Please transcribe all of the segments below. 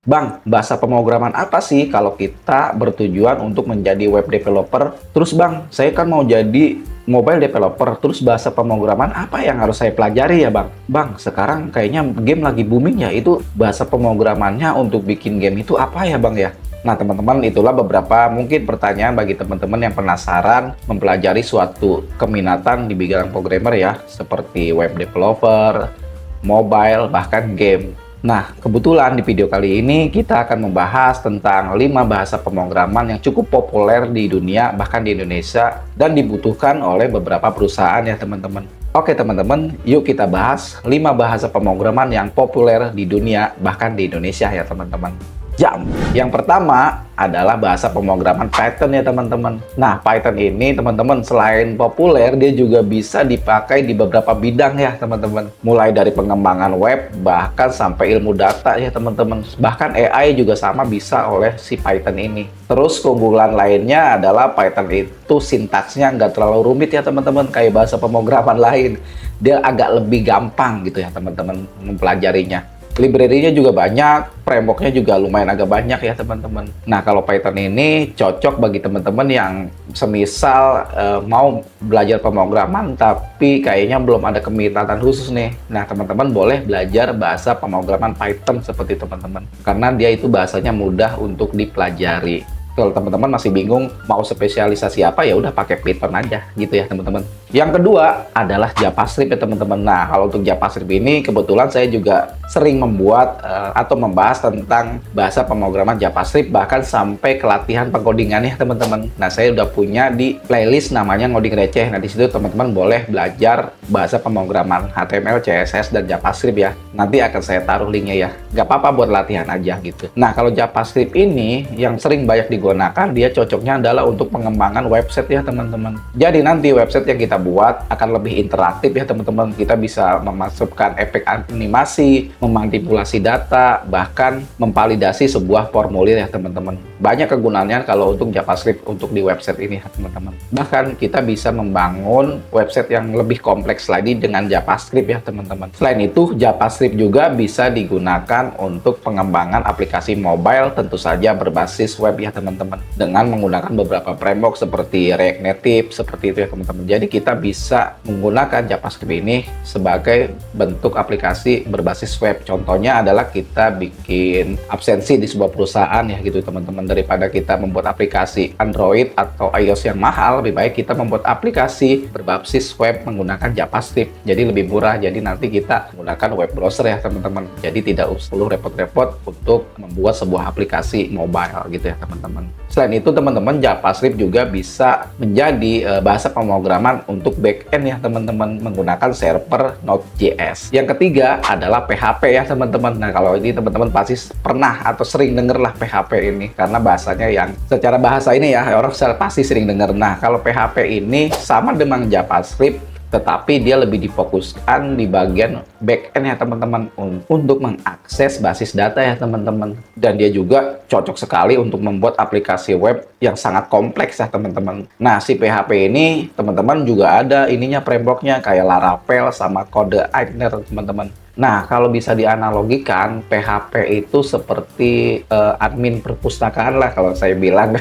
Bang, bahasa pemrograman apa sih kalau kita bertujuan untuk menjadi web developer? Terus bang, saya kan mau jadi mobile developer, terus bahasa pemrograman apa yang harus saya pelajari ya bang? Bang, sekarang kayaknya game lagi booming ya, itu bahasa pemrogramannya untuk bikin game itu apa ya bang ya? Nah teman-teman, itulah beberapa mungkin pertanyaan bagi teman-teman yang penasaran mempelajari suatu keminatan di bidang programmer ya, seperti web developer, mobile, bahkan game. Nah, kebetulan di video kali ini kita akan membahas tentang 5 bahasa pemrograman yang cukup populer di dunia, bahkan di Indonesia, dan dibutuhkan oleh beberapa perusahaan ya teman-teman. Oke teman-teman, yuk kita bahas 5 bahasa pemrograman yang populer di dunia, bahkan di Indonesia ya teman-teman. Jam. Yang pertama adalah bahasa pemrograman Python ya teman-teman. Nah, Python ini teman-teman selain populer, dia juga bisa dipakai di beberapa bidang ya teman-teman. Mulai dari pengembangan web, bahkan sampai ilmu data ya teman-teman. Bahkan AI juga sama bisa oleh si Python ini. Terus keunggulan lainnya adalah Python itu sintaksnya nggak terlalu rumit ya teman-teman, kayak bahasa pemrograman lain. Dia agak lebih gampang gitu ya teman-teman mempelajarinya. Library-nya juga banyak, framework-nya juga lumayan agak banyak ya teman-teman. Nah, kalau Python ini cocok bagi teman-teman yang semisal mau belajar pemrograman tapi kayaknya belum ada keminatan khusus nih. Nah, teman-teman boleh belajar bahasa pemrograman Python seperti teman-teman. Karena dia itu bahasanya mudah untuk dipelajari. Kalau teman-teman masih bingung mau spesialisasi apa, ya udah pakai Python aja gitu ya teman-teman. Yang kedua adalah JavaScript ya teman-teman. Nah, kalau untuk JavaScript ini kebetulan saya juga sering membuat atau membahas tentang bahasa pemrograman JavaScript, bahkan sampai ke latihan pengkodingannya teman-teman. Nah, saya udah punya di playlist namanya Ngoding Receh. Nah, di situ teman-teman boleh belajar bahasa pemrograman HTML, CSS, dan JavaScript ya. Nanti akan saya taruh linknya ya. Gak apa-apa buat latihan aja gitu. Nah, kalau JavaScript ini yang sering banyak digunakan, dia cocoknya adalah untuk pengembangan website ya teman-teman. Jadi nanti website yang kita buat akan lebih interaktif ya teman-teman. Kita bisa memasukkan efek animasi, memanipulasi data, bahkan memvalidasi sebuah formulir ya teman-teman. Banyak kegunaannya kalau untuk JavaScript untuk di website ini ya teman-teman. Bahkan kita bisa membangun website yang lebih kompleks lagi dengan JavaScript ya teman-teman. Selain itu, JavaScript juga bisa digunakan untuk pengembangan aplikasi mobile, tentu saja berbasis web ya teman-teman, dengan menggunakan beberapa framework seperti React Native, seperti itu ya teman-teman. Jadi kita bisa menggunakan JavaScript ini sebagai bentuk aplikasi berbasis web. Contohnya adalah kita bikin absensi di sebuah perusahaan ya gitu teman-teman. Daripada kita membuat aplikasi Android atau iOS yang mahal, lebih baik kita membuat aplikasi berbasis web menggunakan JavaScript. Jadi lebih murah. Jadi nanti kita menggunakan web browser ya teman-teman. Jadi tidak perlu repot-repot untuk membuat sebuah aplikasi mobile gitu ya teman-teman. Selain itu teman-teman, JavaScript juga bisa menjadi bahasa pemrograman untuk backend ya teman-teman, menggunakan server Node.js. Yang ketiga adalah PHP ya teman-teman. Nah, kalau ini teman-teman pasti pernah atau sering denger lah PHP ini, karena bahasanya yang secara bahasa ini ya orang pasti sering denger. Nah, kalau PHP ini sama dengan JavaScript, tetapi dia lebih difokuskan di bagian back-end ya teman-teman, untuk mengakses basis data ya teman-teman. Dan dia juga cocok sekali untuk membuat aplikasi web yang sangat kompleks ya teman-teman. Nah, si PHP ini teman-teman juga ada ininya frameworknya kayak Laravel sama CodeIgniter teman-teman. Nah, kalau bisa dianalogikan, PHP itu seperti admin perpustakaan lah kalau saya bilang.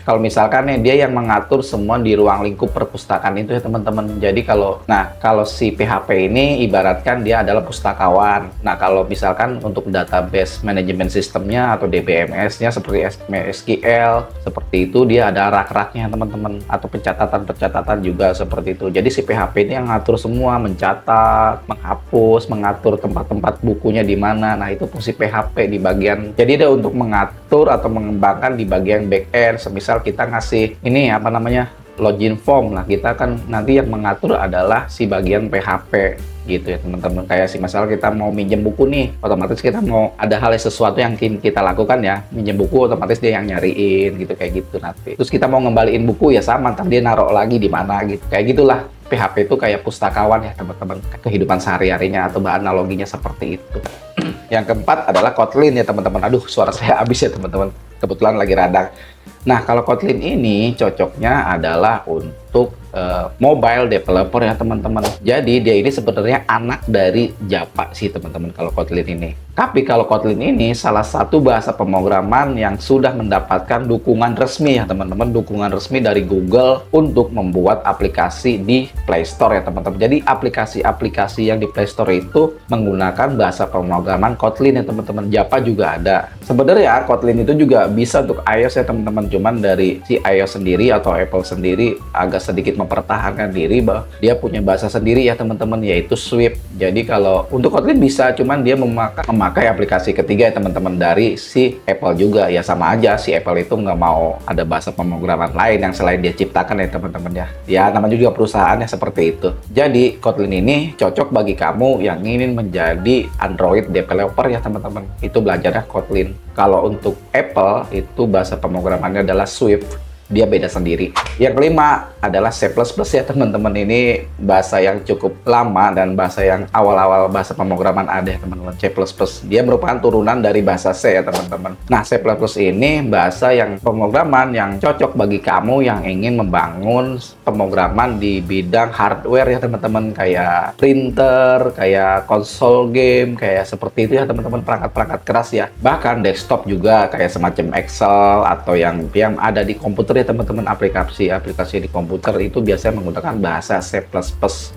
Kalau misalkan nih, dia yang mengatur semua di ruang lingkup perpustakaan itu ya teman-teman. Jadi kalau si PHP ini ibaratkan dia adalah pustakawan. Nah, kalau misalkan untuk database management sistemnya atau DBMS-nya seperti MySQL, seperti itu dia ada rak-raknya teman-teman, atau pencatatan-pencatatan juga seperti itu. Jadi si PHP ini yang ngatur semua, mencatat, menghapus, mengatur tempat-tempat bukunya di mana. Nah, itu fungsi PHP di bagian. Jadi dia untuk mengatur atau mengembangkan di bagian back-end. Semisal kita ngasih ini apa namanya, login form lah, kita kan nanti yang mengatur adalah si bagian PHP gitu ya teman-teman. Kayak si masalah kita mau minjem buku nih, otomatis kita mau ada hal sesuatu yang kita lakukan ya, minjem buku, otomatis dia yang nyariin gitu, kayak gitu nanti. Terus kita mau ngembaliin buku ya sama, ntar dia naruh lagi di mana gitu, kayak gitulah. PHP itu kayak pustakawan ya teman-teman, kehidupan sehari-harinya atau analoginya seperti itu. Yang keempat adalah Kotlin ya teman-teman. Aduh, suara saya habis ya teman-teman, kebetulan lagi radang. Nah, kalau Kotlin ini cocoknya adalah untuk mobile developer ya teman-teman. Jadi dia ini sebenarnya anak dari Java sih teman-teman kalau Kotlin ini. Tapi kalau Kotlin ini salah satu bahasa pemrograman yang sudah mendapatkan dukungan resmi ya teman-teman, dukungan resmi dari Google untuk membuat aplikasi di Play Store ya teman-teman. Jadi aplikasi-aplikasi yang di Play Store itu menggunakan bahasa pemrograman Kotlin ya teman-teman. Java juga ada. Sebenarnya Kotlin itu juga bisa untuk iOS ya teman-teman. Cuman dari si iOS sendiri atau Apple sendiri agak sedikit mempertahankan diri bahwa dia punya bahasa sendiri ya teman-teman, yaitu Swift. Jadi kalau untuk Kotlin bisa, cuman dia memakai aplikasi ketiga ya teman-teman dari si Apple juga. Ya sama aja, si Apple itu nggak mau ada bahasa pemrograman lain yang selain dia ciptakan ya teman-teman ya. Ya namanya juga perusahaannya seperti itu. Jadi Kotlin ini cocok bagi kamu yang ingin menjadi Android developer ya teman-teman. Itu belajarnya Kotlin. Kalau untuk Apple itu bahasa pemrogramannya adalah Swift. Dia beda sendiri. Yang kelima adalah C++ ya teman-teman. Ini bahasa yang cukup lama dan bahasa yang awal-awal bahasa pemrograman ada ya teman-teman. C++. Dia merupakan turunan dari bahasa C ya teman-teman. Nah, C++ ini bahasa yang pemrograman yang cocok bagi kamu yang ingin membangun pemrograman di bidang hardware ya teman-teman. Kayak printer, kayak konsol game, kayak seperti itu ya teman-teman, perangkat-perangkat keras ya. Bahkan desktop juga kayak semacam Excel atau yang ada di komputer ya teman-teman, aplikasi di komputer itu biasanya menggunakan bahasa C++.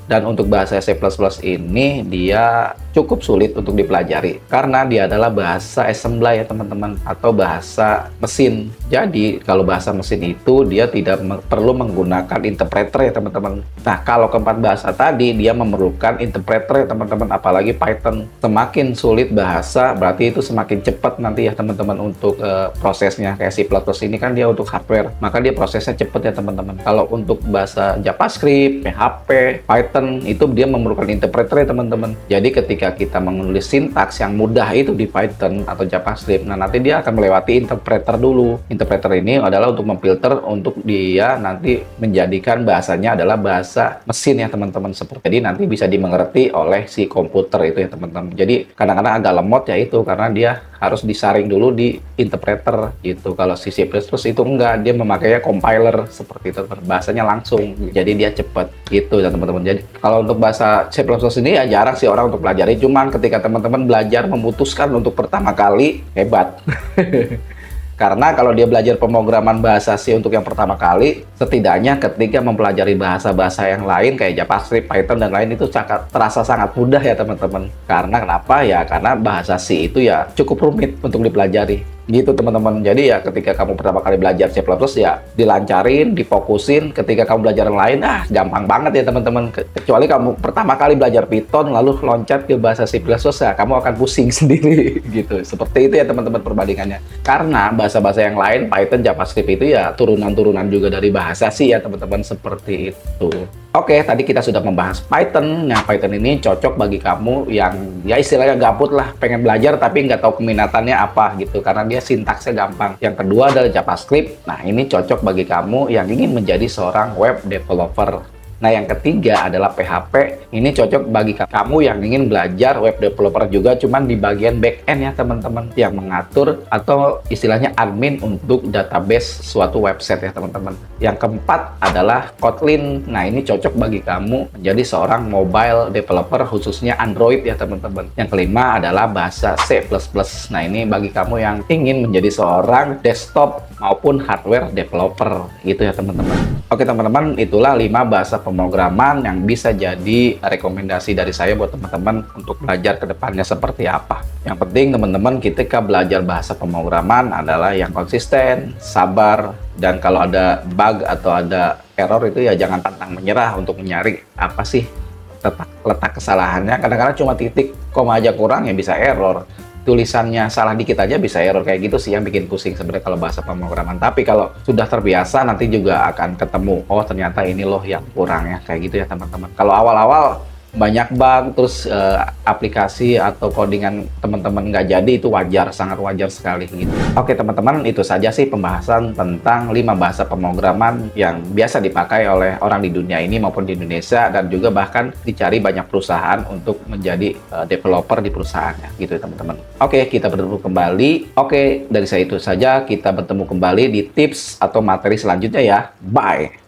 Dan untuk bahasa C++ ini dia cukup sulit untuk dipelajari karena dia adalah bahasa assembly ya teman-teman, atau bahasa mesin. Jadi kalau bahasa mesin itu dia tidak perlu menggunakan interpreter ya teman-teman. Nah, kalau keempat bahasa tadi dia memerlukan interpreter ya teman-teman, apalagi Python. Semakin sulit bahasa berarti itu semakin cepat nanti ya teman-teman untuk prosesnya. Kayak C++ ini kan dia untuk hardware, maka dia prosesnya cepat ya teman-teman. Kalau untuk bahasa JavaScript, PHP, Python itu dia memerlukan interpreter ya teman-teman. Jadi ketika kita menulis sintaks yang mudah itu di Python atau JavaScript, nah nanti dia akan melewati interpreter dulu. Interpreter ini adalah untuk memfilter untuk dia nanti menjadikan bahasanya adalah bahasa mesin ya teman-teman. Jadi nanti bisa dimengerti oleh si komputer itu ya teman-teman. Jadi kadang-kadang agak lemot ya itu karena dia harus disaring dulu di interpreter gitu. Kalau C++ itu enggak, dia memakainya compiler seperti itu, bahasanya langsung, jadi dia cepat gitu ya teman-teman. Jadi kalau untuk bahasa C++ ini ya jarang sih orang untuk pelajari, cuman ketika teman-teman belajar memutuskan untuk pertama kali, hebat. Karena kalau dia belajar pemrograman bahasa C untuk yang pertama kali, setidaknya ketika mempelajari bahasa-bahasa yang lain kayak JavaScript, Python, dan lain itu terasa sangat mudah ya teman-teman. Karena kenapa? Ya karena bahasa C itu ya cukup rumit untuk dipelajari. Gitu teman-teman. Jadi ya ketika kamu pertama kali belajar C++ ya dilancarin, difokusin. Ketika kamu belajar yang lain, gampang banget ya teman-teman. Kecuali kamu pertama kali belajar Python lalu loncat ke bahasa C++, ya kamu akan pusing sendiri gitu. Seperti itu ya teman-teman perbandingannya. Karena bahasa-bahasa yang lain, Python, JavaScript itu ya turunan-turunan juga dari bahasa C ya teman-teman, seperti itu. Oke, tadi kita sudah membahas Python. Nah, Python ini cocok bagi kamu yang ya istilahnya gabut lah, pengen belajar tapi nggak tahu keminatannya apa gitu, karena dia sintaksnya gampang. Yang kedua adalah JavaScript. Nah, ini cocok bagi kamu yang ingin menjadi seorang web developer. Nah, yang ketiga adalah PHP. Ini cocok bagi kamu yang ingin belajar web developer juga, cuman di bagian back-end ya teman-teman, yang mengatur atau istilahnya admin untuk database suatu website ya teman-teman. Yang keempat adalah Kotlin. Nah, ini cocok bagi kamu menjadi seorang mobile developer khususnya Android ya teman-teman. Yang kelima adalah bahasa C++. Nah, ini bagi kamu yang ingin menjadi seorang desktop maupun hardware developer gitu ya teman-teman. Oke teman-teman, itulah 5 bahasa pemrograman yang bisa jadi rekomendasi dari saya buat teman-teman untuk belajar ke depannya seperti apa. Yang penting teman-teman ketika belajar bahasa pemrograman adalah yang konsisten, sabar, dan kalau ada bug atau ada error itu ya jangan pantang menyerah untuk mencari apa sih letak kesalahannya. Kadang-kadang cuma titik, koma aja kurang ya bisa error. Tulisannya salah dikit aja bisa error, kayak gitu sih yang bikin pusing sebenarnya kalau bahasa pemrograman. Tapi kalau sudah terbiasa nanti juga akan ketemu, oh ternyata ini loh yang kurang ya, kayak gitu ya teman-teman. Kalau awal-awal banyak bug, terus aplikasi atau codingan teman-teman nggak jadi, itu wajar, sangat wajar sekali gitu. Oke teman-teman, itu saja sih pembahasan tentang 5 bahasa pemrograman yang biasa dipakai oleh orang di dunia ini maupun di Indonesia, dan juga bahkan dicari banyak perusahaan untuk menjadi developer di perusahaannya gitu ya teman-teman. Oke, kita bertemu kembali. Oke, dari saya itu saja, kita bertemu kembali di tips atau materi selanjutnya ya. Bye!